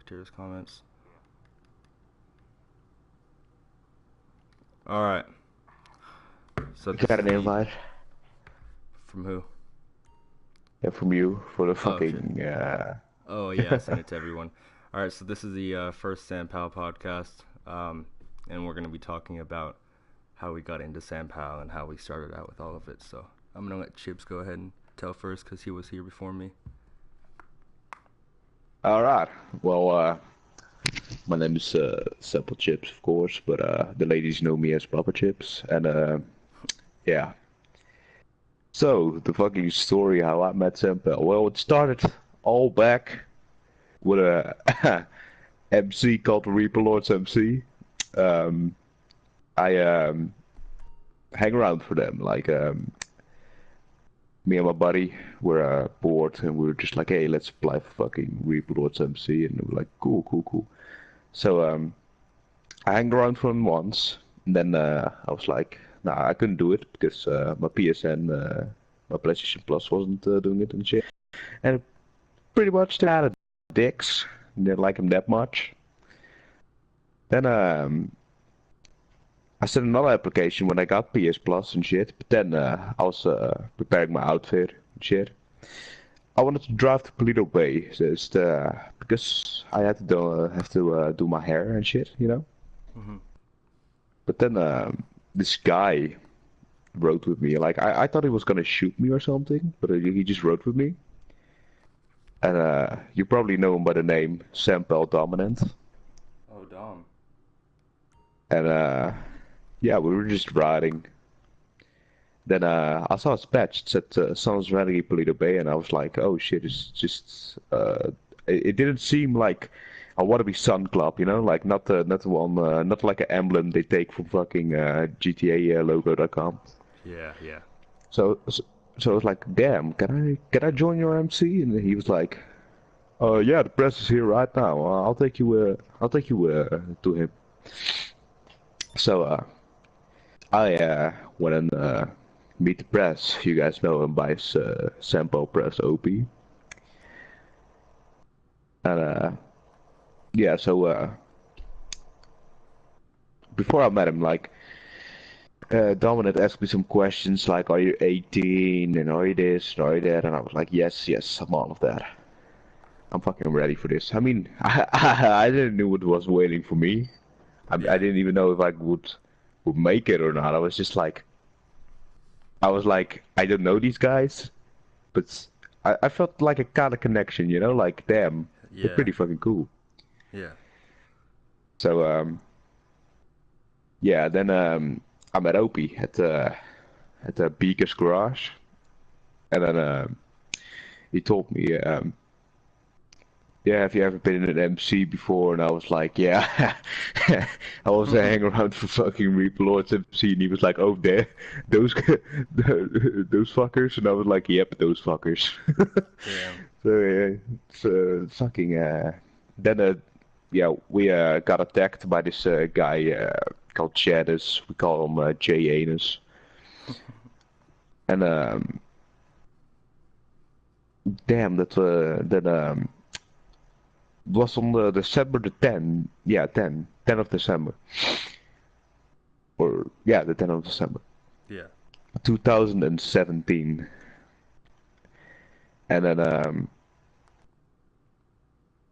Spectator's comments. Alright. So You this got is an the... invite? From who? Yeah, from you for the Oh, shit. fucking. Oh, yeah, I sent it to everyone. Alright, so this is the first SAMPOD podcast. And we're going to be talking about how we got into SAMPOD and how we started out with all of it. So I'm going to let Chips go ahead and tell first because he was here before me. All right. Well, my name is Simple Chips, of course, but the ladies know me as Papa Chips, and yeah. So the fucking story how I met Sample. Well, it started all back with a MC called Reaper Lords MC. Um, I hang around for them. Like me and my buddy were bored, and we were just like, "Hey, let's apply for fucking Reaper Lords MC," and we were like, "Cool, cool, cool." So I hung around for him once, and then I was like, "Nah, I couldn't do it because my PSN, my PlayStation Plus wasn't doing it and shit." And pretty much they had dicks. Didn't like him that much. Then I sent another application when I got PS Plus and shit. But then I was preparing my outfit and shit. I wanted to drive to Polito Bay, just because I had to do my hair and shit, you know. Mm-hmm. But then this guy rode with me. Like I thought he was gonna shoot me or something, but he just rode with me. And you probably know him by the name Sampel Dominant. Oh, Dom. And yeah, we were just riding. Then I saw his patch. It said Sons Rally Polito Bay, and I was like, oh shit, it's just it didn't seem like a wannabe Sun Club, you know, like not the one, not like an emblem they take from fucking GTA logo.com. Yeah, yeah. So I was like, damn, can I join your MC? And he was like, yeah, the press is here right now. I'll take you to him. So I went and meet the press. You guys know him by his Sampo Press OP. And yeah, so before I met him, like Dominant asked me some questions like, "Are you 18? And are you this? And are you that?" And I was like, "Yes, yes, I'm all of that. I'm fucking ready for this." I mean, I didn't know what was waiting for me. I Yeah. didn't even know if I would make it or not. I was just like, I don't know these guys, but I felt like a kind of connection, you know, like damn, they're Yeah. pretty fucking cool. Yeah. So yeah, then I met Opie at the Beaker's garage, and then he told me, yeah, have you ever been in an MC before? And I was like, yeah, I was hanging around for fucking Reaper Lords MC, and he was like, oh, there, those those fuckers, and I was like, yep, those fuckers. Damn. So yeah, it's fucking then yeah, we got attacked by this guy called Chadis. We call him J Anus. And damn, that was on the December the 10th. Yeah, 10 of December. Or yeah, the 10th of December. Yeah. 2017. And then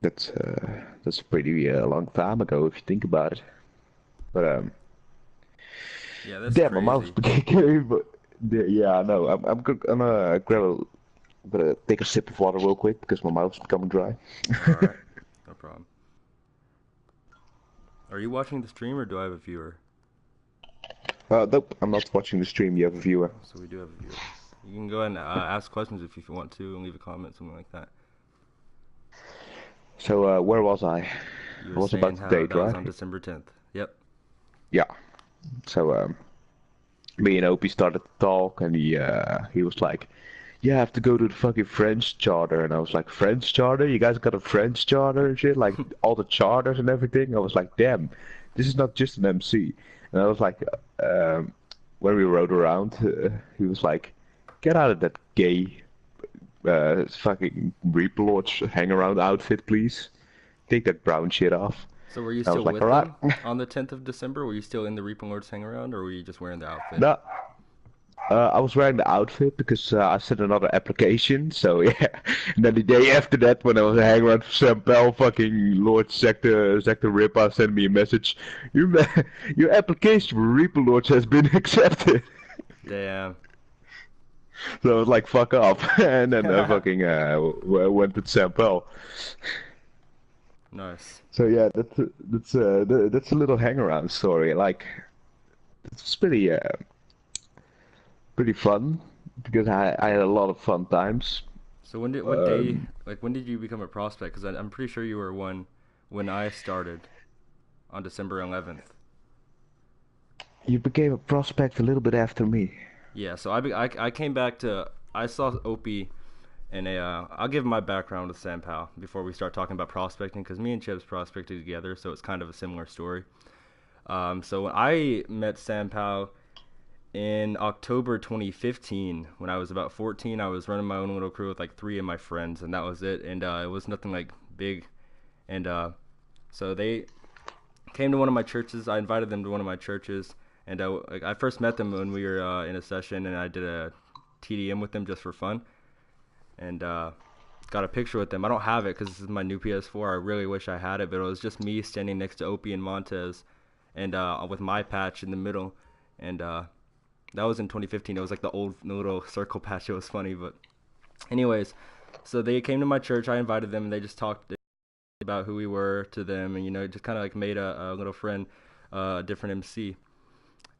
that's a pretty long time ago if you think about it. But Yeah, that's damn, my mouth's crazy. became. But yeah, I know. I'm gonna gonna take a sip of water real quick because my mouth's becoming dry. Alright. No problem. Are you watching the stream or do I have a viewer? Nope, I'm not watching the stream. You have a viewer. So we do have a viewer. You can go ahead and ask questions if you want to and leave a comment, something like that. So where was I? You I were was about saying to how date, that was right? on December 10th. Yep. Yeah. So me and Opie started to talk, and he was like, "Yeah, I have to go to the fucking French charter," and I was like, "French charter? You guys got a French charter and shit? Like all the charters and everything?" I was like, "Damn, this is not just an MC." And I was like, when we rode around, he was like, "Get out of that gay fucking Reaper Lodge hang around outfit, please." take that brown shit off. So were you I was still like, with all right. them on the 10th of December? Were you still in the Reaping Lords hang around, or were you just wearing the outfit? No, I was wearing the outfit because I sent another application. So yeah, and then the day after that, when I was hanging around for Sam Bell, fucking Lord Sector Ripper sent me a message. Your your application for Reaper Lords has been accepted. Damn. So I was like, fuck off, and then I fucking went to Sam Bell. Nice. So yeah, that's a little hang around story. Like it's pretty fun because I had a lot of fun times. So what day, Um, like when did you become a prospect? Because I'm pretty sure you were one when I started on December 11th. you became a prospect a little bit after me. Yeah, so I came back to I saw Opie and I'll give my background with Sam Powell before we start talking about prospecting because me and Chips prospected together, so it's kind of a similar story. So when I met Sam Powell in October 2015, when I was about 14, I was running my own little crew with like three of my friends, and that was it. And it was nothing like big. And so they came to one of my churches. I invited them to one of my churches, and like, I first met them when we were in a session, and I did a TDM with them just for fun, and got a picture with them. I don't have it because this is my new PS4. I really wish I had it, but it was just me standing next to Opie and Montez, and with my patch in the middle, and that was in 2015. It was like the old little circle patch. It was funny, but anyways, so they came to my church. I invited them, and they just talked about who we were to them, and just kind of like made a little friend, a different MC.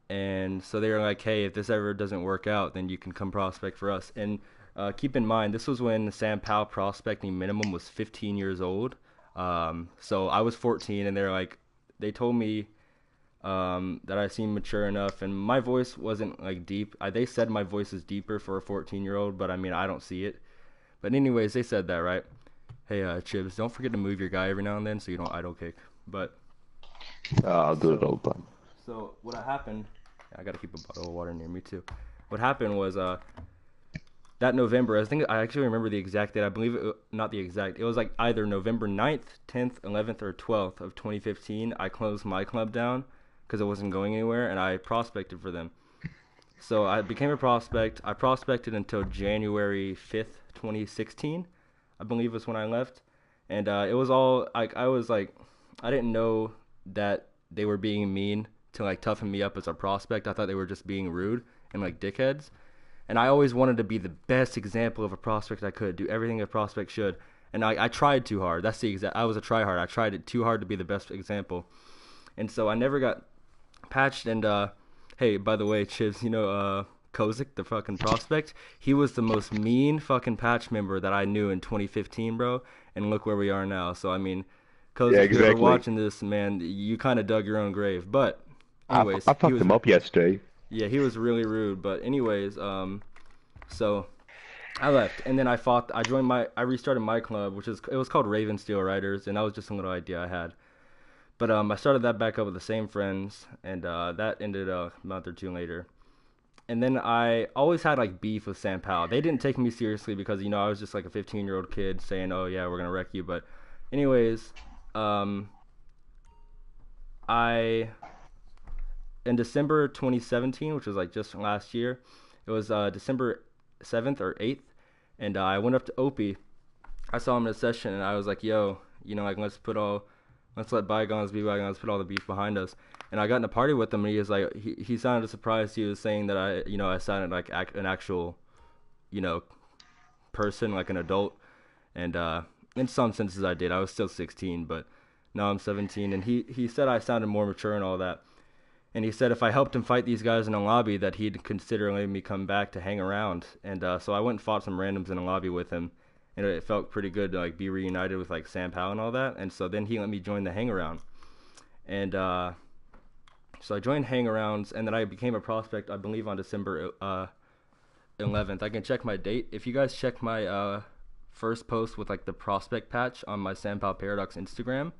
And so they were like, "Hey, if this ever doesn't work out, then you can come prospect for us." And keep in mind, this was when the Sam Powell prospecting minimum was 15 years old. So I was 14, and they told me that I seemed mature enough, and my voice wasn't like deep. They said my voice is deeper for a 14-year-old, but I mean I don't see it. But anyways, they said that, right? Hey, Chibs, don't forget to move your guy every now and then so you don't idle kick. But I'll do it so all the time. so what happened? I gotta keep a bottle of water near me too. What happened was that November. I think I actually remember the exact date. I believe not the exact. It was like either November 9th, 10th, 11th, or 12th of 2015. I closed my club down because it wasn't going anywhere, and I prospected for them. So I became a prospect. I prospected until January 5th, 2016, I believe was when I left. And it was all like I was like I didn't know that they were being mean to like toughen me up as a prospect. I thought they were just being rude and like dickheads. And I always wanted to be the best example of a prospect I could, do everything a prospect should. And I tried too hard. That's the exact. I was a tryhard. I tried it too hard to be the best example. And so I never got patched. And hey, by the way, Chiz, Kozik, the fucking prospect, he was the most mean fucking patch member that I knew in 2015, bro. And look where we are now. So I mean, Yeah, Kozik, if you're ever exactly. watching this, man, you kind of dug your own grave. But anyways, I fucked him up yesterday. yeah, he was really rude. But anyways, so I left, and then I restarted my club, it was called Raven Steel Riders, and that was just a little idea I had. But I started that back up with the same friends, and that ended a month or two later. And then I always had like beef with Sam Powell. They didn't take me seriously because I was just like a 15-year-old kid saying, "Oh yeah, we're gonna wreck you." But anyways, um, I in December 2017, which was like just last year, it was December 7th or 8th, and I went up to Opie. I saw him in a session, and I was like, "Yo, like let's let bygones be bygones. Let's put all the beef behind us." And I got in a party with him, and he was like, he sounded surprised. He was saying that I sounded like an actual, you know, person, like an adult. And in some senses, I did. I was still 16, but now I'm 17. And he said I sounded more mature and all that. And he said if I helped him fight these guys in a lobby, that he'd consider letting me come back to hang around. And so I went and fought some randoms in a lobby with him, and it felt pretty good to like be reunited with like Sam Powell and all that. And so then he let me join the hang around, and so I joined hang arounds, and then I became a prospect, I believe, on December 11th. I can check my date. If you guys check my first post with like the prospect patch on my Sam Powell Paradox Instagram,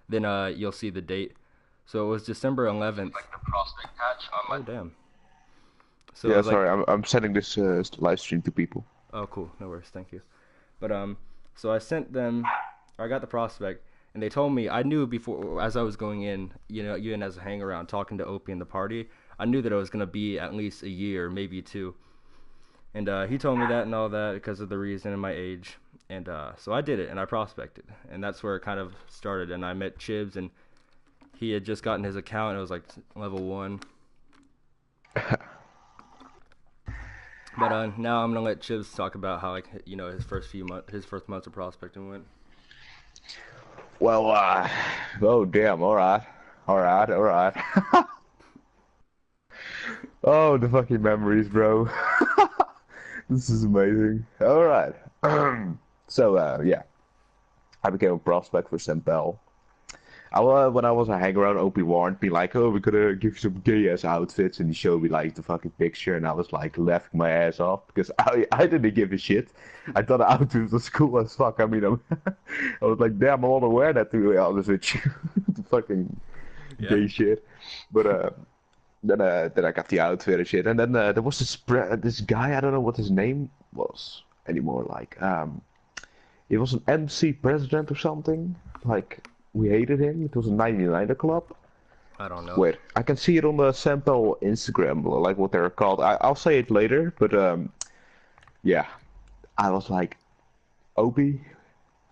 then you'll see the date. So it was December 11th. Like the prospect patch on my. Oh damn. So it Yeah, was like, sorry, I'm sending this live stream to people. oh cool, no worries, thank you. But so I sent them, I got the prospect, And they told me, I knew before, as I was going in, even as a hang around, talking to Opie in the party, I knew that it was going to be at least a year, maybe two. And he told me that and all that because of the reason and my age. And so I did it, and I prospected. And that's where it kind of started. And I met Chibs, and he had just gotten his account, and it was like level 1. But now I'm going to let Chibs talk about how, like, his first months of prospecting went. Well, oh damn, alright. Oh, the fucking memories, bro. This is amazing. Alright. So, yeah. I became a prospect for Sempel. When I was a hang around, Opie warned me like, oh, we're gonna give you some gay ass outfits, and he showed me like the fucking picture, and I was like laughing my ass off because I didn't give a shit. I thought the outfit was cool as fuck. I mean, I was like, damn, I want to wear that to be honest with you. The fucking gay shit. But then I got the outfit and shit, and then there was this guy, I don't know what his name was anymore. Like he was an MC president or something. Like. We hated him. It was a 99er club. I don't know. Wait, I can see it on the Sample Instagram, like what they're called. I'll say it later, but yeah. I was like, Opie,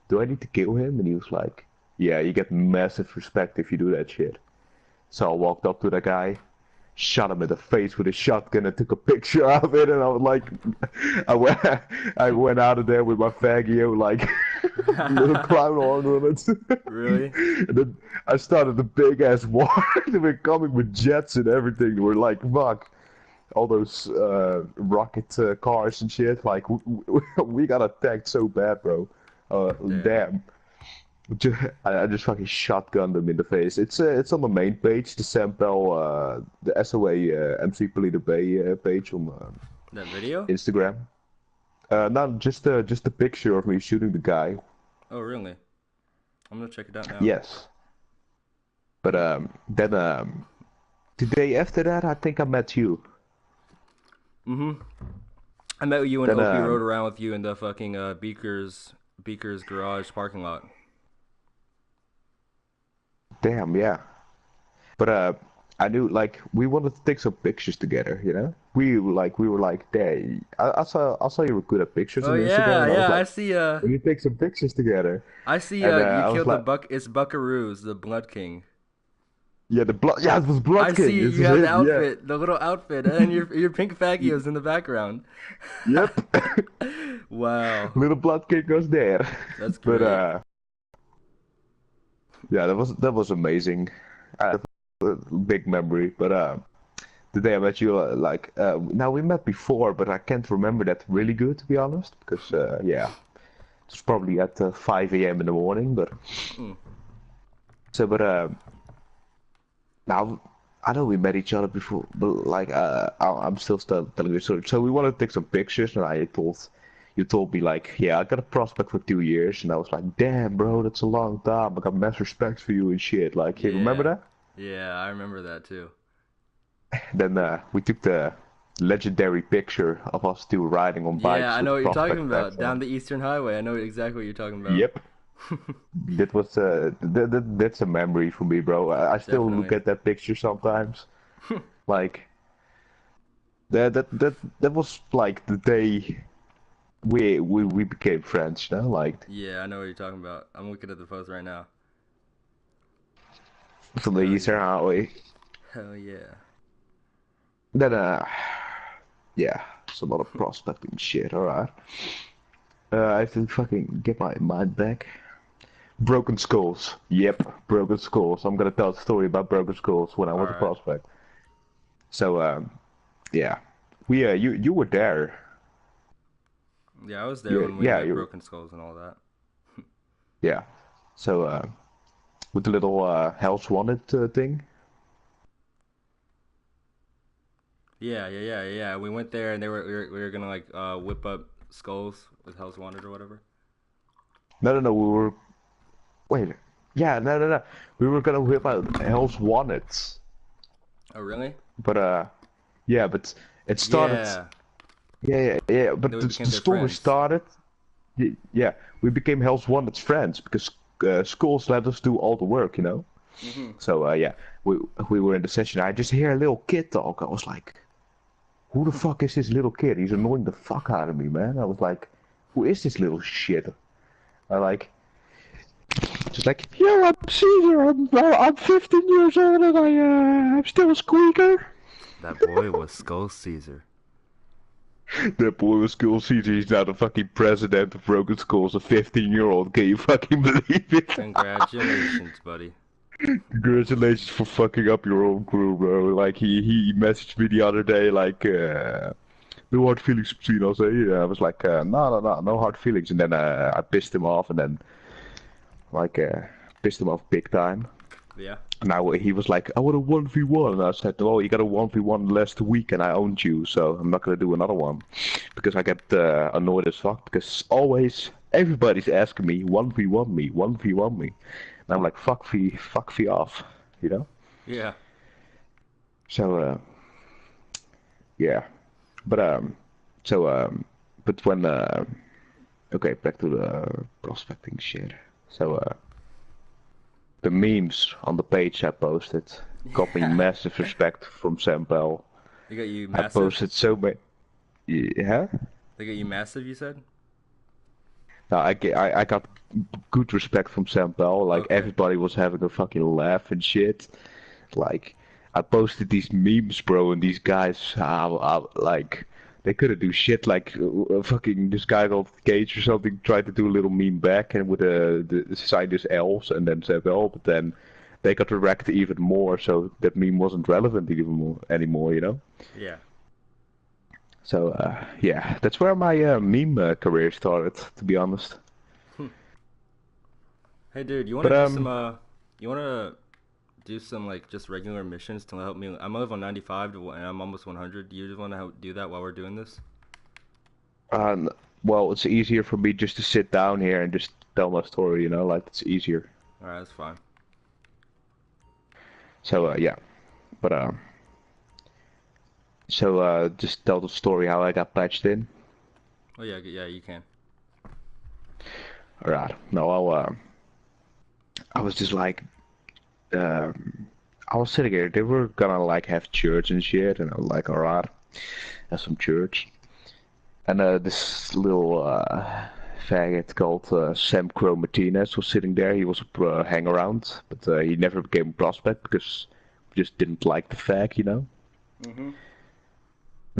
do I need to kill him? And he was like, yeah, you get massive respect if you do that shit. So I walked up to that guy, shot him in the face with a shotgun and took a picture of it, and I was like, I went out of there with my Faggio, like, little clown ornaments. Really? And then I started a big ass war. They were coming with jets and everything. They were like, fuck, all those rocket cars and shit. Like, we got attacked so bad, bro. Damn. I just fucking shotgunned them in the face. It's on the main page, the Sampel, the SOA MC Polito Bay page on that video? Instagram. No, just a picture of me shooting the guy. Oh, really? I'm gonna check it out now. Yes. But then the day after that, I think I met you. I met you and Opie rode around with you in the fucking Beaker's garage parking lot. Damn, yeah. But I knew like we wanted to take some pictures together, you know? We were like, "Hey, I saw you were good at pictures Oh on yeah, Instagram." And yeah. I I was see. like, "We take some pictures together." I see. And You killed like, It's Buckaroos, the Blood King. Yeah, yeah, it was Blood I King. see This you is have him, the outfit, the little outfit, and your pink Faggios in the background. Yeah. Yep. Wow. Little Blood King was there. That's great. But yeah, that was amazing. Big memory. But the day I met you, now we met before, but I can't remember that really good, to be honest, because yeah, it was probably at 5 a.m. in the morning. But now I know we met each other before, but like I'm still telling you. So we wanted to take some pictures, and you told me like, yeah, I got a prospect for 2 years, and I was like, damn, bro, that's a long time. I got mad respect for you and shit. Like, you remember that? Yeah, I remember that too. Then we took the legendary picture of us two riding on bikes. Yeah, I with know what you're talking prospect about. Down the Eastern Highway. I know exactly what you're talking about. Yep. That was that's a memory for me, bro. I still Definitely. look at that picture sometimes. Like that was like the day we became friends, you know? Like Yeah, I know what you're talking about. I'm looking at the post right now. from the Eastern Highway. Hell yeah. Then yeah, some other prospecting shit, alright. I have to fucking get my mind back. Broken skulls. Yep, broken skulls. I'm gonna tell a story about broken skulls when I was a prospect. So yeah, you were there. Yeah, I was there when we met Broken Skulls and all that. Yeah. So with the little Hell's Wanted thing. Yeah. We went there and we were gonna like whip up skulls with Hell's Wanted or whatever. No. We were. Wait. Yeah. No. We were gonna whip out Hell's Wanted. Oh really? But yeah. But it started. Yeah. But the story started. Yeah. We became Hell's Wanted friends because schools let us do all the work, you know. Mhm. So yeah, we were in the session. I just hear a little kid talk. I was like, who the fuck is this little kid? He's annoying the fuck out of me, man. I was like, who is this little shit? I like, just like, yeah, I'm Caesar. I'm 15 years old and I'm still a squeaker. That boy was Skull Caesar. That boy was school Caesar. He's now the fucking president of Broken Skulls, a 15-year-old. Can you fucking believe it? Congratulations, buddy. Congratulations for fucking up your own crew, bro. Like he messaged me the other day, like no hard feelings between us. I was like, no hard feelings. And then I pissed him off, and then like pissed him off big time. Yeah. Now he was like, I want a 1v1, and I said, oh, you got a 1v1 last week, and I owned you, so I'm not gonna do another one, because I get annoyed as fuck, because always everybody's asking me 1v1 me, 1v1 me, and I'm like, fuck fee off, you know? Yeah. So yeah, but but when okay, back to the prospecting shit. So the memes on the page I posted got me massive respect from Sampel. They got you I massive? posted so many. Yeah? They got you massive, you said? No, I got good respect from Sampel. Like Okay. everybody was having a fucking laugh and shit. Like I posted these memes, bro, and these guys, like they couldn't do shit. Like fucking this guy called Cage or something tried to do a little meme back and with the sign is L's and then Sampel, but then they got wrecked even more. So that meme wasn't relevant even more anymore, you know. Yeah. So yeah, that's where my meme career started, to be honest. Hey, dude, you want But to do some, you want to do some, like, just regular missions to help me? I'm level 95 and I'm almost 100. Do you just want to do that while we're doing this? Uh, well, it's easier for me just to sit down here and just tell my story, you know, like it's easier. Alright, that's fine. So yeah, but just tell the story how I got patched in. Oh, yeah, yeah, you can. Alright, no, I was just like, I was sitting here. They were gonna like have church and shit, and I was like, alright, have some church. And this little faggot called Sam Crow Martinez was sitting there. He was a hang around, but he never became a prospect because we just didn't like the fag, you know. Mm-hmm.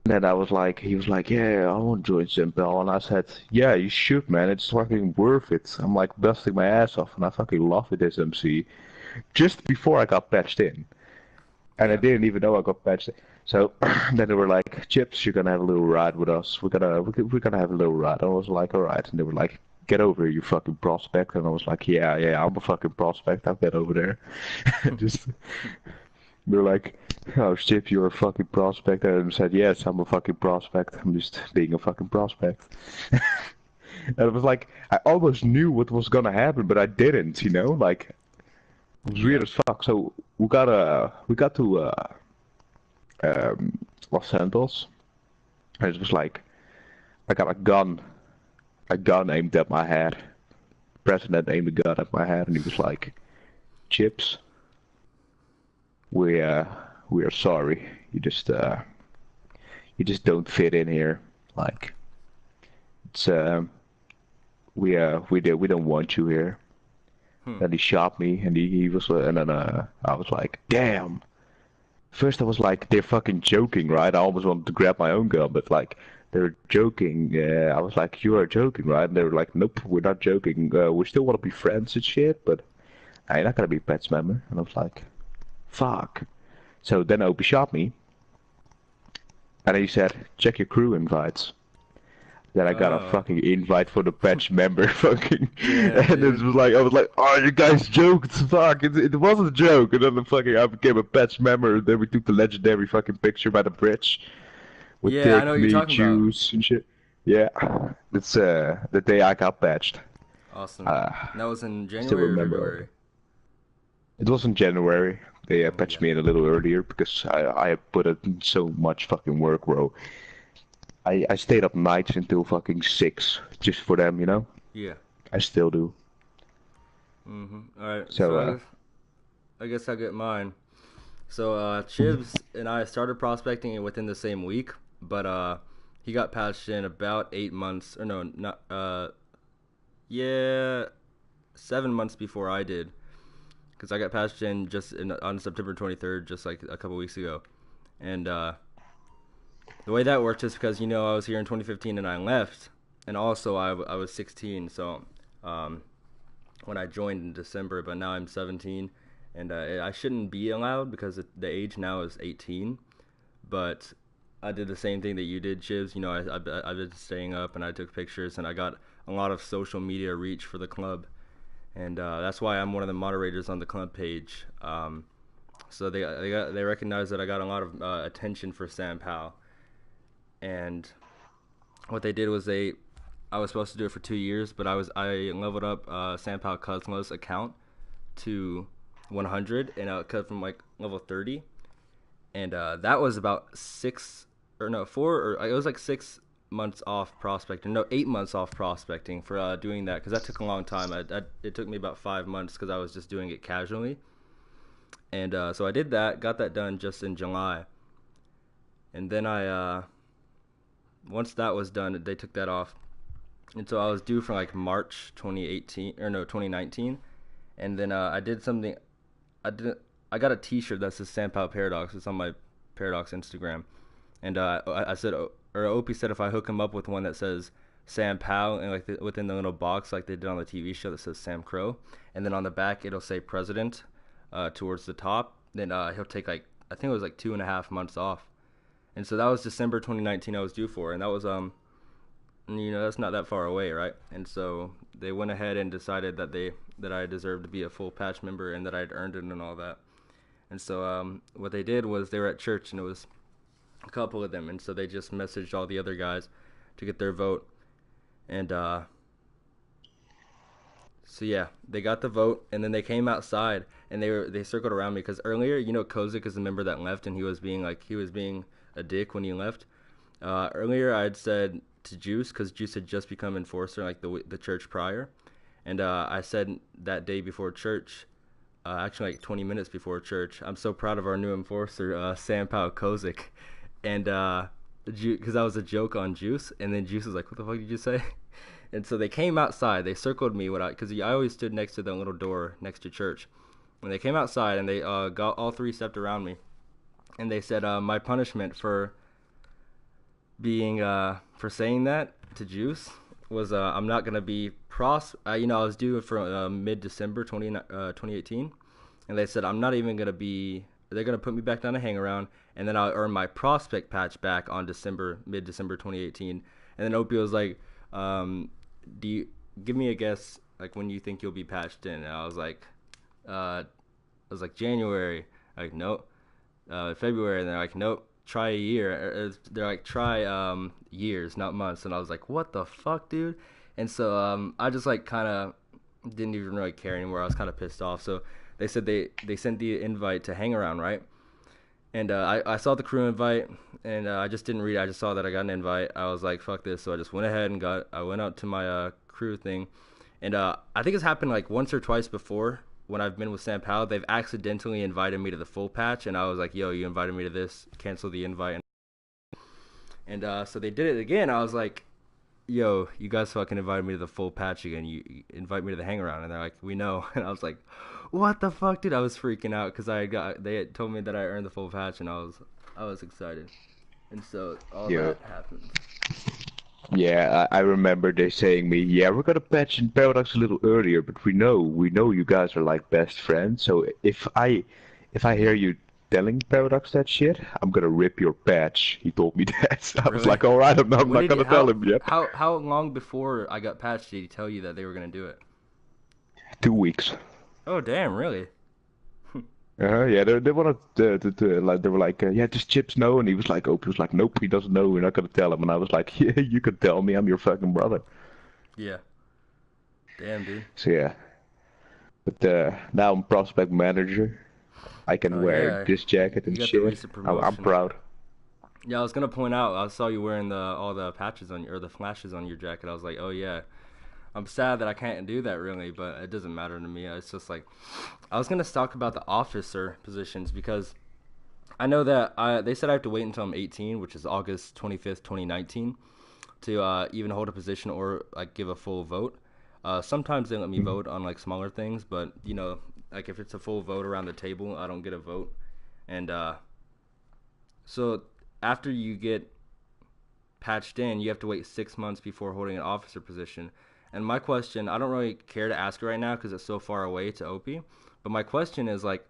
And then I was like, he was like, yeah, I want to join Simpel. And I said, yeah, you should, man. It's fucking worth it. I'm like busting my ass off, and I fucking love it, SMC. Just before I got patched in. And I Yeah. didn't even know I got patched in. So then they were like, Chips, you're gonna have a little ride with us. We're gonna have a little ride. I was like, alright. And they were like, get over here, you fucking prospect. And I was like, yeah, I'm a fucking prospect. I'll get over there. Just they're like, oh, Chip, you're a fucking prospect. And I said, yes, I'm a fucking prospect. I'm just being a fucking prospect. And it was like, I almost knew what was gonna happen, but I didn't, you know? Like, it was weird as fuck. So we got to Los Santos. And it was like, I got a gun aimed at my head. President aimed a gun at my head, and he was like, Chips, we are sorry. You just don't fit in here. Like, it's we don't want you here. And he shot me, and he was, and then I was like, damn. First I was like, they're fucking joking, right? I almost wanted to grab my own gun, but like, they're joking. I was like, you are joking, right? And they were like, nope, we're not joking. We still want to be friends and shit, but I'm not gonna be pets member. And I was like, fuck. So then Opie shot me, and he said, check your crew invites. Then I got a Oh. fucking invite for the patch member, fucking, Yeah, and it dude. was like, I was like, oh, you guys joked, fuck, it wasn't a joke, and then the fucking, I became a patch member, and then we took the legendary fucking picture by the bridge, with Yeah, I know take what you're me, talking about. juice, and shit. Yeah, that's, the day I got patched. Awesome. Uh, And that was in Still January or remember February? it was in January. They Oh, patched yeah. me in a little earlier because I had put in so much fucking work, bro. I stayed up nights until fucking 6 just for them, you know? Yeah. I still do. All right, So, so I guess I'll get mine. So Chibs and I started prospecting within the same week, but he got patched in about 8 months, or no, not yeah, 7 months before I did, because I got patched in on September 23rd, just like a couple weeks ago. And the way that worked is because I was here in 2015 and I left, and also I was 16, so um, when I joined in December, but now I'm 17, and I shouldn't be allowed because the age now is 18. But I did the same thing that you did, Chibs. I've been staying up and I took pictures and I got a lot of social media reach for the club, and that's why I'm one of the moderators on the club page. So they recognize that I got a lot of attention for Sam Powell, and what they did was I was supposed to do it for 2 years, but I leveled up Sam Powell Cosmos account to 100, and I cut from like level 30, and that was about 4, or it was like 6 months off prospecting. No, 8 months off prospecting for doing that, because that took a long time. It took me about 5 months because I was just doing it casually, and so I did that, got that done just in July, and then I once that was done, they took that off, and so I was due for like March 2018, or no, 2019, and then I did something. I did. I got a T-shirt that says Sam Powell Paradox. It's on my Paradox Instagram, and I said, or Opie said, if I hook him up with one that says Sam Powell and like within the little box like they did on the TV show that says Sam Crow, and then on the back it'll say President towards the top. Then he'll take like, I think it was like 2.5 months off, and so that was December 2019 I was due for, and that was that's not that far away, right? And so they went ahead and decided that I deserved to be a full patch member and that I'd earned it and all that. And so what they did was they were at church, and it was a couple of them, and so they just messaged all the other guys to get their vote. And so yeah, they got the vote, and then they came outside and they circled around me because earlier, Kozik is the member that left, and he was being a dick when he left. Earlier, I had said to Juice, because Juice had just become enforcer like the church prior, and I said that day before church, actually like 20 minutes before church, I'm so proud of our new enforcer, Sam Powell Kozik, and because that was a joke on Juice, and then Juice was like, "What the fuck did you say?" And so they came outside, they circled me because I always stood next to the little door next to church, and they came outside and they got all three stepped around me, and they said my punishment for saying that to Juice was I'm not gonna be I was due for mid December 2018, and they said I'm not even gonna be. They're gonna put me back down to hang around, and then I'll earn my prospect patch back on mid December 2018. And then Opie was like, "Do you give me a guess like when you think you'll be patched in?" And I was like January. Like nope. February, and they're like nope. Try a year. They're like try years, not months. And I was like, what the fuck, dude? And so I just like kind of didn't even really care anymore. I was kind of pissed off. So they said they sent the invite to hang around, right? And I saw the crew invite, and I just didn't read it. I just saw that I got an invite. I was like, fuck this. So I just went ahead and I went out to my crew thing. And I think it's happened like once or twice before when I've been with Sam Powell. They've accidentally invited me to the full patch, and I was like, yo, you invited me to this, cancel the invite. And so they did it again. I was like, yo, you guys fucking invited me to the full patch again. You invite me to the hang around. And they're like, we know. And I was like, what the fuck, dude? I was freaking out because they had told me that I earned the full patch, and I was excited. And so all yeah, that happened. yeah, I remember they saying me, yeah, we're gonna patch in Paradox a little earlier, but we know you guys are like best friends. So if I hear you telling Paradox that shit, I'm gonna rip your patch. He told me that. I was Really? like, all right, I'm When not did he, gonna tell him yet. how long before I got patched did he tell you that they were gonna do it? 2 weeks. Oh damn, really? Yeah, they wanted to like they were like, yeah, does Chips know? And he was like, Opie was like, nope, he doesn't know. We're not gonna tell him. And I was like, yeah, you can tell me. I'm your fucking brother. Yeah. Damn, dude. So yeah, but now I'm prospect manager. I can Oh wear yeah, this jacket you and got the shit. recent I'm promotion. proud. Yeah, I was gonna point out. I saw you wearing the all the patches on or the flashes on your jacket. I was like, oh yeah. I'm sad that I can't do that really, but it doesn't matter to me. It's just like I was gonna talk about the officer positions because I know that they said I have to wait until I'm 18, which is August 25th, 2019, to even hold a position or like give a full vote. Sometimes they let me Mhm. vote on like smaller things, but like if it's a full vote around the table, I don't get a vote. And so after you get patched in, you have to wait 6 months before holding an officer position. And my question, I don't really care to ask it right now because it's so far away to OP. But my question is like,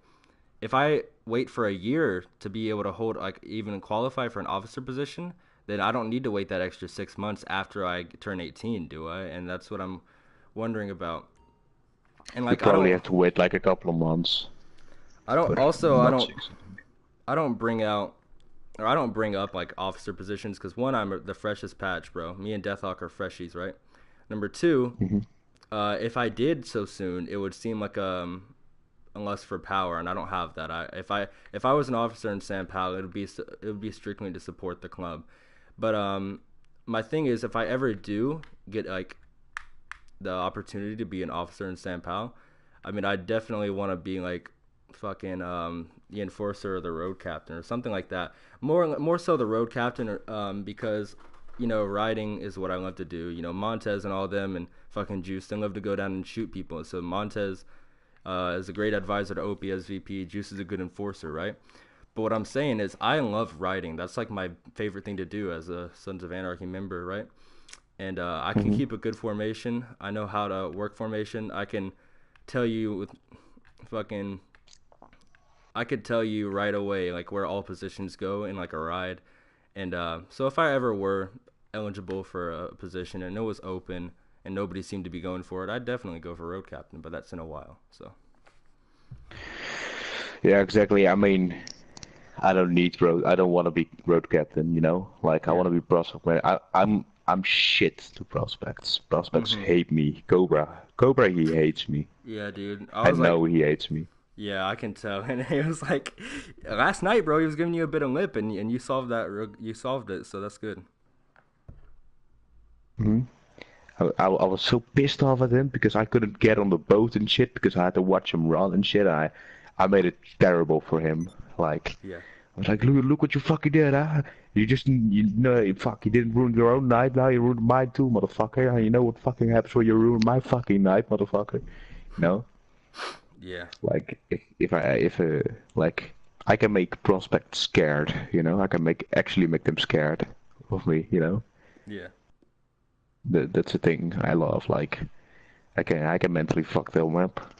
if I wait for a year to be able to hold like even qualify for an officer position, then I don't need to wait that extra 6 months after I turn 18, do I? And that's what I'm wondering about. And You like probably have to wait like a couple of months, I don't but also not 6. I think. I don't bring out or I don't bring up like officer positions because one, I'm the freshest patch, bro. Me and Deathhawk are freshies, right? Number two, Hmm. if I did so soon, it would seem like a lust for power, and I don't have that. If I was an officer in San Paulo, it would be strictly to support the club. But my thing is, if I ever do get like the opportunity to be an officer in San Paulo, I mean, I definitely want to be like fucking the enforcer or the road captain or something like that. More so the road captain, because riding is what I love to do. Montez and all them and fucking Juice, they love to go down and shoot people. So Montez is a great advisor to OP as VP. Juice is a good enforcer, right? But what I'm saying is, I love writing. That's like my favorite thing to do as a Sons of Anarchy member, right? And I can Hmm. keep a good formation. I know how to work formation. Tell you with fucking, I could tell you right away like where all positions go in like a ride. And so if I ever were eligible for a position and it was open and nobody seemed to be going for it, I'd definitely go for road captain. But that's in a while. So Yeah, exactly. I mean, I don't need road. I don't want to be road captain. Like I yeah. want to be prospect man. I'm shit to prospects. Prospects Mhm. hate me. Cobra, he hates me. Yeah, dude. I I was like, know he hates me. yeah, I can tell. And it was like last night, bro. He was giving you a bit of lip, and you solved that. You solved it, so that's good. Hmm. I was so pissed off at him because I couldn't get on the boat and shit because I had to watch him run and shit. I made it terrible for him. Like Yeah. I was like, look what you fucking did, huh? You know, fuck, you didn't ruin your own night, now you ruined mine too, motherfucker. And you know what fucking happens when you ruin my fucking night, motherfucker? You know, Yeah. like if like I can make prospects scared, I can actually make them scared of me. Yeah. That's a thing I love. Like I can mentally fuck them up.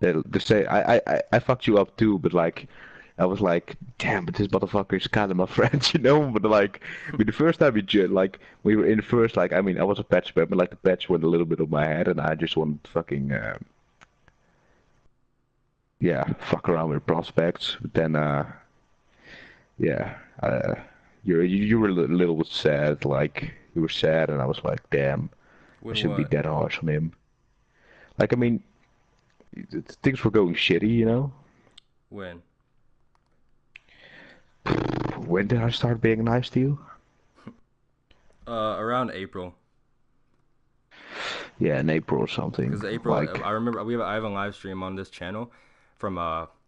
They say I fucked you up too, but like I was like, damn, but this motherfucker is kind of my friend, you know. But like, I mean, the first time like we were in the first, like, I mean, I was a patch player, but like the patch went a little bit on my head, and I just wanted to fucking yeah, fuck around with prospects. But then yeah, you were a little bit sad, like you were sad, and I was like, damn, I When shouldn't be what? that harsh on him. Like, I mean, things were going shitty. When? When did I start being nice to you? Around April. Yeah, in April or something. Because April, Like, I remember I have a live stream on this channel from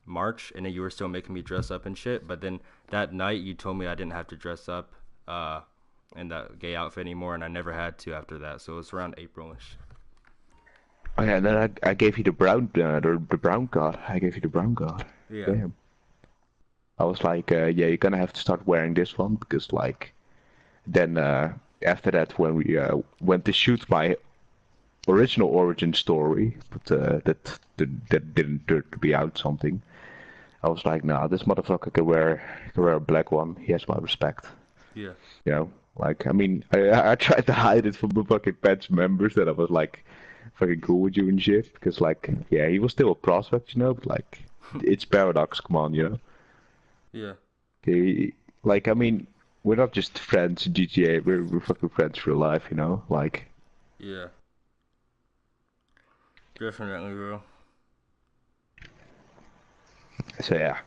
March, and then you were still making me dress up and shit. But then that night you told me I didn't have to dress up uh in that gay outfit anymore, and I never had to after that. So it was around Aprilish. oh yeah, and then I gave you the brown card. I gave you the brown card. Yeah. Damn. I was like, yeah, you're gonna have to start wearing this one because like then after that when we went to shoot my original origin story, but that didn't turn to be out something. I was like, nah, this motherfucker can wear a black one. He has my respect. Yeah. You know, like I mean, I tried to hide it from the fucking patch members that I was like fucking cool with you and shit because like yeah, he was still a prospect, but like it's Paradox. Come on, you know. Yeah. Okay, like I mean, we're not just friends in GTA. We're fucking friends for life, Like Yeah. Definitely, bro. so yeah.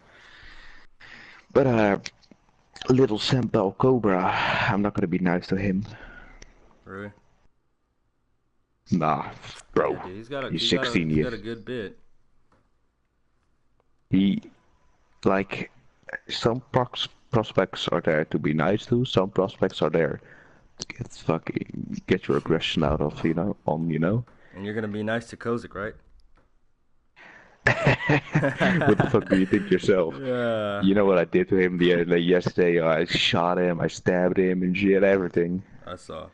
But little Sempel Cobra, I'm not gonna be nice to him. Really? Nah, Yeah, bro. dude, he's got a He's 16 he's years. got a good bit. He like some prospects are there to be nice to. Some prospects are there to get your aggression out of. And you're gonna be nice to Kozik, right? What the fuck do you think yourself? Yeah, You know what I did to him yesterday? I shot him, I stabbed him, and shit, everything. I saw.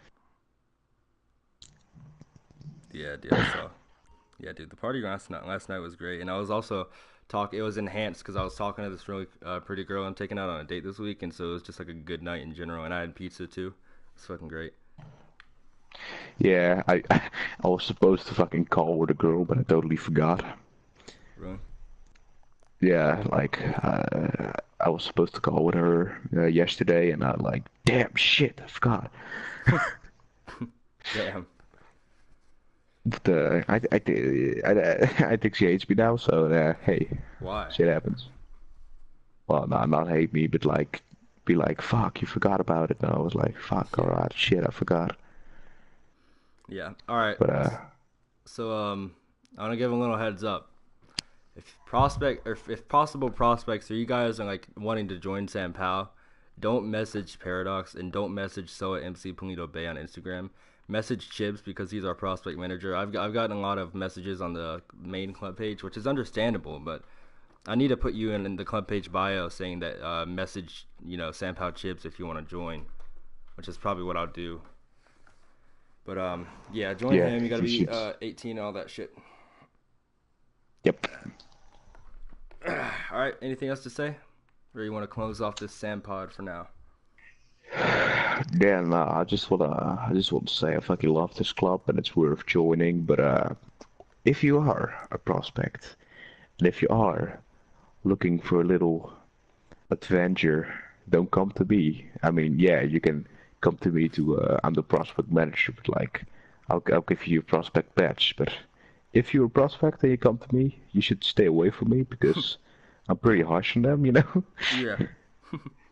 Yeah, dude, I saw. Yeah, dude, the party last night was great, and I was also talk. It was enhanced because I was talking to this really pretty girl I'm taking out on a date this week, and so it was just like a good night in general. And I had pizza too. It's fucking great. Yeah, I was supposed to fucking call with a girl, but I totally forgot. Really? Yeah, I was supposed to call with her yesterday, and I like, damn shit, I forgot. Damn. But I think she hates me now, so hey, Why? shit happens. Well, no, not hate me, but like, be like, fuck, you forgot about it. And I was like, fuck, Yeah. alright, shit, I forgot. Yeah. All right. But So I want to give a little heads up. If possible prospects or you guys are like wanting to join Sam Powell, don't message Paradox and don't message Soa MC Polito Bay on Instagram. Message Chibs because he's our prospect manager. I've gotten a lot of messages on the main club page, which is understandable, but I need to put you in the club page bio saying that message Sam Powell Chibs if you want to join, which is probably what I'll do. But yeah, join yeah, him. You gotta you be should. 18 and all that shit. Yep. All right. Anything else to say, or you want to close off this SAMPOD for now? Yeah, no, I just want to say I fucking love this club and it's worth joining. But if you are a prospect and if you are looking for a little adventure, don't come to me. I mean, yeah, you can come to me to I'm the prospect manager, but like I'll give you a prospect badge. But if you're a prospect and you come to me, you should stay away from me because I'm pretty harsh on them. Yeah.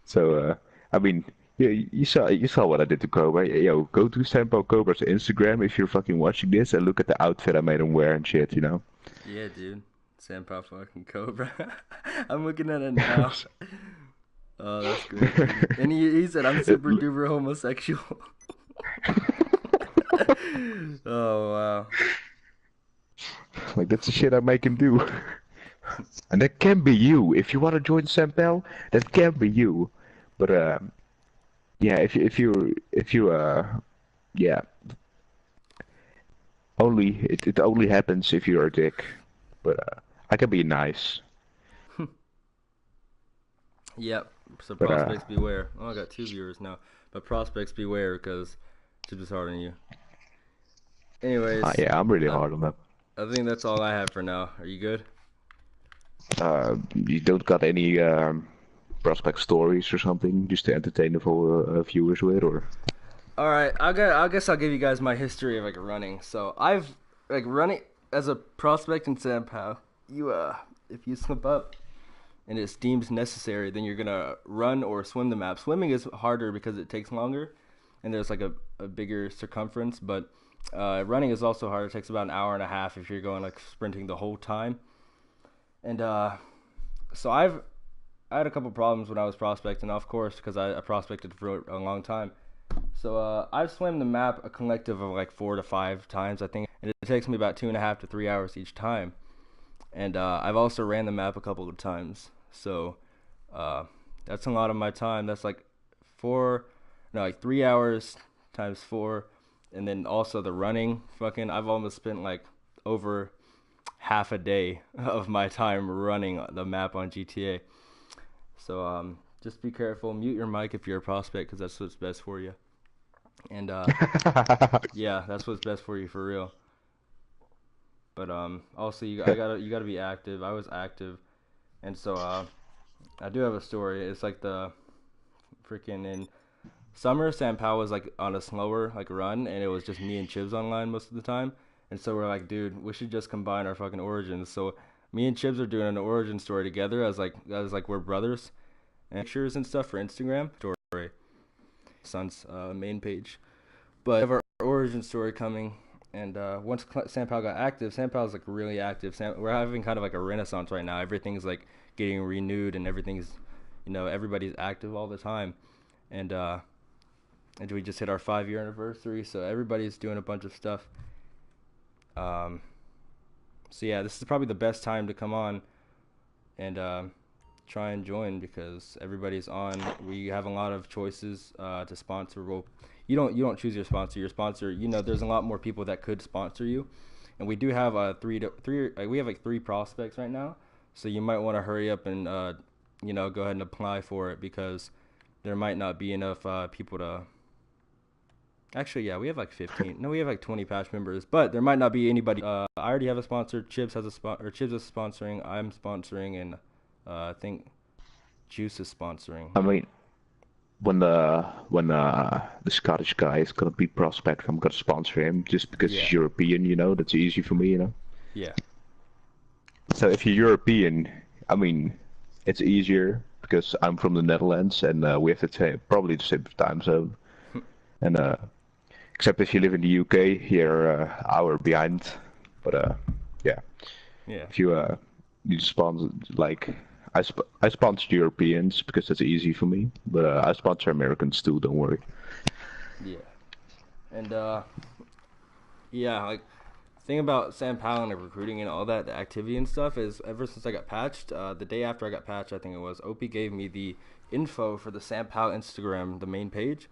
So I mean, you saw what I did to Cobra. Yo, go to Sampo Cobra's Instagram if you're fucking watching this and look at the outfit I made him wear and shit. Yeah, dude. SAMPOD fucking Cobra. I'm looking at it now. Oh, that's great, dude. And he said I'm super duper homosexual. Oh wow. Like that's the shit I make him do. And that can be you. If you want to join Sampel, that can be you. But yeah, if you yeah, it only happens if you're a dick. But I can be nice. Yep. So But prospects beware. Oh, I got 2 viewers now. But prospects beware because Chibs is harder than you. Anyways, yeah, I'm really I, hard on them. I think that's all I have for now. Are you good? You don't got any prospect stories or something just to entertain the viewers with, or? All right, I guess I'll give you guys my history of like running. So I've like running as a prospect in Sampow. You if you slip up and it's deemed necessary, then you're gonna run or swim the map. Swimming is harder because it takes longer, and there's like a bigger circumference. But running is also hard. It takes about an hour and a half if you're going like sprinting the whole time. And so I had a couple problems when I was prospecting, of course, because I prospected for a long time. So I've swam the map a collective of like 4 to 5 times, I think, and it takes me about 2.5 to 3 hours each time. And I've also ran the map a couple of times, so uh, that's a lot of my time. That's like like 3 hours times four, and then also the running. Fucking, I've almost spent like over half a day of my time running the map on GTA. So just be careful. Mute your mic if you're a prospect, because that's what's best for you. And yeah, that's what's best for you for real. But also you gotta be active. I was active, and so I do have a story. It's like the freaking in summer, Sam Powell was like on a slower like run, and it was just me and Chibs online most of the time. And so we're like, dude, we should just combine our fucking origins. So me and Chibs are doing an origin story together as like we're brothers, and pictures and stuff for Instagram story, son's main page. But we have our origin story coming, And once SAMPOD got active, SAMPOD is like really active. We're having kind of like a renaissance right now. Everything's like getting renewed, and everything's, everybody's active all the time. And we just hit our 5-year anniversary, so everybody's doing a bunch of stuff. So yeah, this is probably the best time to come on and try and join, because everybody's on. We have a lot of choices to sponsor. Well, you don't choose your sponsor. Your sponsor, there's a lot more people that could sponsor you, and we do have we have like 3 prospects right now. So you might want to hurry up and go ahead and apply for it, because there might not be enough people to. Actually, yeah, we have like 15. No, we have like 20 patch members, but there might not be anybody. I already have a sponsor. Chibs has Chibs is sponsoring. I'm sponsoring, and I think Juice is sponsoring. I mean, when the Scottish guy is gonna be prospect, I'm gonna sponsor him just because he's European. That's easy for me. Yeah. So if you're European, I mean, it's easier because I'm from the Netherlands and we have probably the same time zone. And except if you live in the UK, you're an hour behind. But yeah. If you need to sponsor, like I sponsor Europeans because that's easy for me. But I sponsor Americans too. Don't worry. Yeah. And like. Thing about SAMPOD and recruiting and all that, the activity and stuff, is ever since I got patched, the day after I got patched, I think it was, OP gave me the info for the SAMPOD Instagram, the main page,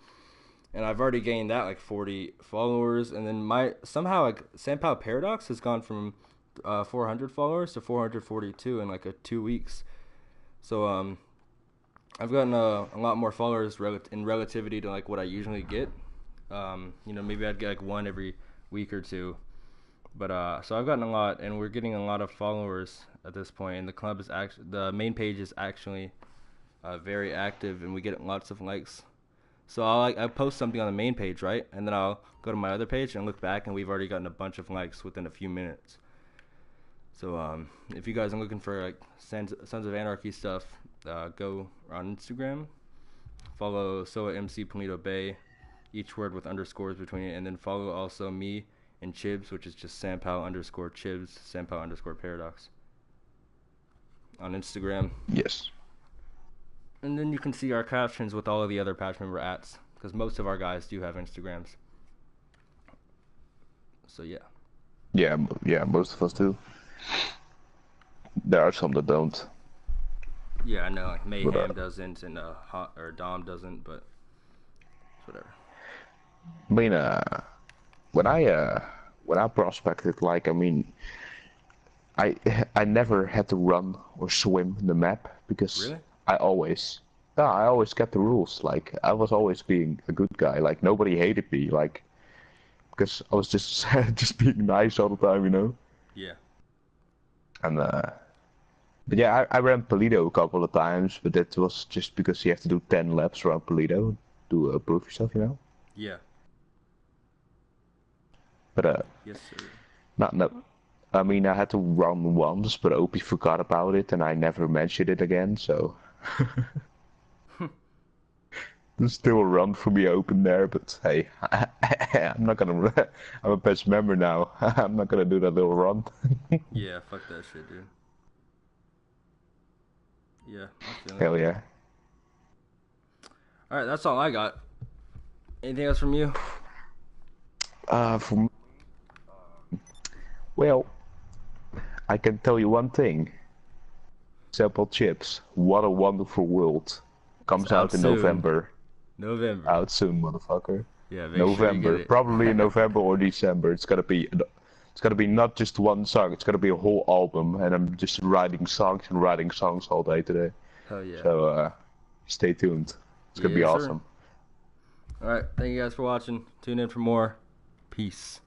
and I've already gained that like 40 followers, and then somehow like SAMPOD Paradox has gone from 400 followers to 442 in like 2 weeks. So I've gotten a lot more followers in relativity to like what I usually get. Maybe I'd get like 1 every week or 2. But so I've gotten a lot, and we're getting a lot of followers at this point, and the main page is actually very active, and we get lots of likes. So I post something on the main page, right, and then I'll go to my other page and look back, and we've already gotten a bunch of likes within a few minutes. So if you guys are looking for like Sons of Anarchy stuff, go on Instagram, follow Soa MC Polito Bay, each word with underscores between it, and then follow also me and Chibs, which is just SAMPOD_Chibs, SAMPOD_Paradox on Instagram. Yes. And then you can see our captions with all of the other patch member ats, because most of our guys do have Instagrams. So yeah. Yeah, most of us do. There are some that don't. Yeah, I know. Like Mayhem doesn't, and Dom doesn't, but whatever. I mean, when I prospected, like, I mean, I never had to run or swim the map because Really? I always kept the rules. Like, I was always being a good guy. Like, nobody hated me. Like, because I was just just being nice all the time. Yeah. And but yeah, I ran Polito a couple of times, but that was just because you have to do 10 laps around Polito to prove yourself. Yeah. But Yes, sir. no. I mean, I had to run once, but Opie forgot about it, and I never mentioned it again. So there's still a run for me open there. But hey, I'm not gonna. I'm a best member now. I'm not gonna do that little run. Yeah, fuck that shit, dude. Yeah, I feel it. Hell yeah. All right, that's all I got. Anything else from you? Well, I can tell you one thing. Sample Chips, what a wonderful world. Comes out in soon. November. November. Out soon, motherfucker. Yeah, November, sure probably in November or December. It's gonna be not just one song. It's gonna be a whole album, and I'm just writing songs all day today. Hell yeah. So stay tuned. It's gonna be awesome. All right, thank you guys for watching. Tune in for more. Peace.